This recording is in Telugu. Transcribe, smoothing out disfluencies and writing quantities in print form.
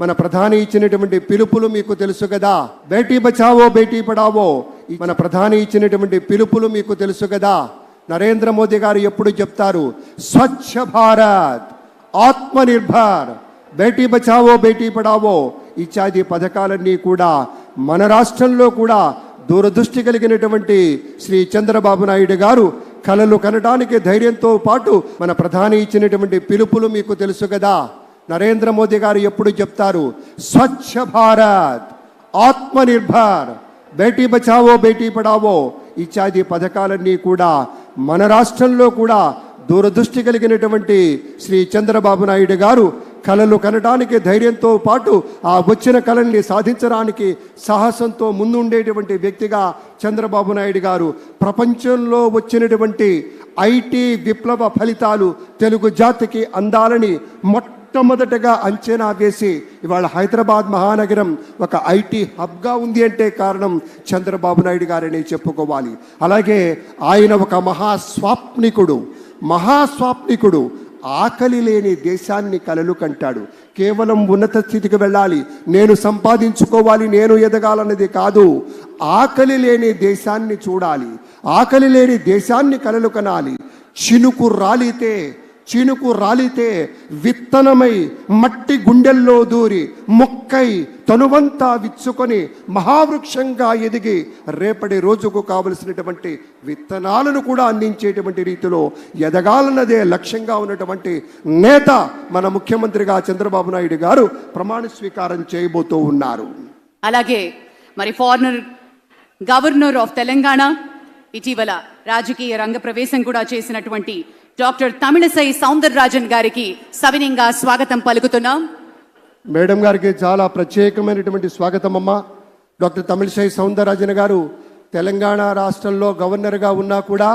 మన ప్రధాని ఇచ్చినటువంటి పిలుపులు మీకు తెలుసు కదా. బేటీ బచావో బేటీ పడావో, మన ప్రధాని ఇచ్చినటువంటి పిలుపులు మీకు తెలుసు కదా. నరేంద్ర మోదీ గారు ఎప్పుడు చెప్తారు, స్వచ్ఛ భారత్, ఆత్మనిర్భర్, బేటీ బచావో బేటీ పడావో ఇత్యాది పథకాలన్నీ కూడా మన రాష్ట్రంలో కూడా దూరదృష్టి కలిగినటువంటి శ్రీ చంద్రబాబు నాయుడు గారు కలలు కనడానికి ధైర్యంతో పాటు మన ప్రధాని ఇచ్చినటువంటి పిలుపులు మీకు తెలుసు కదా. నరేంద్ర మోదీ గారు ఎప్పుడు చెప్తారు, స్వచ్ఛ భారత్, ఆత్మనిర్భర్, బేటీ బచావో బేటీ పడావో ఇత్యాది పథకాలన్నీ కూడా మన రాష్ట్రంలో కూడా దూరదృష్టి కలిగినటువంటి శ్రీ చంద్రబాబు నాయుడు గారు కలలు కనడానికి ధైర్యంతో పాటు ఆ వచ్చిన కళల్ని సాధించడానికి సాహసంతో ముందుండేటువంటి వ్యక్తిగా చంద్రబాబు నాయుడు గారు ప్రపంచంలో వచ్చినటువంటి ఐటీ విప్లవ ఫలితాలు తెలుగు జాతికి అందాలని మొట్టమొదటగా అంచనా వేసి ఇవాళ హైదరాబాద్ మహానగరం ఒక ఐటీ హబ్గా ఉంది అంటే కారణం చంద్రబాబు నాయుడు గారని చెప్పుకోవాలి. అలాగే ఆయన ఒక మహాస్వాప్నికుడు, ఆకలి లేని దేశాన్ని కలలు కంటాడు. కేవలం ఉన్నత స్థితికి వెళ్ళాలి, నేను సంపాదించుకోవాలి, నేను ఎదగాలన్నది కాదు. ఆకలి లేని దేశాన్ని చూడాలి, ఆకలి లేని దేశాన్ని కలలు కనాలి. చినుకు రాలితే విత్తనమై మట్టి గుండెల్లో దూరి మొక్కై తనువంతా విచ్చుకొని మహావృక్షంగా ఎదిగి రేపటి రోజుకు కావలసినటువంటి విత్తనాలను కూడా అందించేటువంటి రీతిలో ఎదగాలన్నదే లక్ష్యంగా ఉన్నటువంటి నేత మన ముఖ్యమంత్రిగా చంద్రబాబు నాయుడు గారు ప్రమాణ స్వీకారం చేయబోతూ ఉన్నారు. అలాగే మరి ఫారినర్ గవర్నర్ ఆఫ్ తెలంగాణ, ఇటీవల రాజకీయ రంగ ప్రవేశం కూడా చేసినటువంటి డాక్టర్ తమిళసై సౌందరరాజన్ గారికి సవినయంగా స్వాగతం పలుకుతున్నాం. మేడం గారికి చాలా ప్రత్యేకమైనటువంటి స్వాగతం అమ్మా. డాక్టర్ తమిళసై సౌందరరాజన్ గారు తెలంగాణ రాష్ట్రంలో గవర్నర్గా ఉన్నా కూడా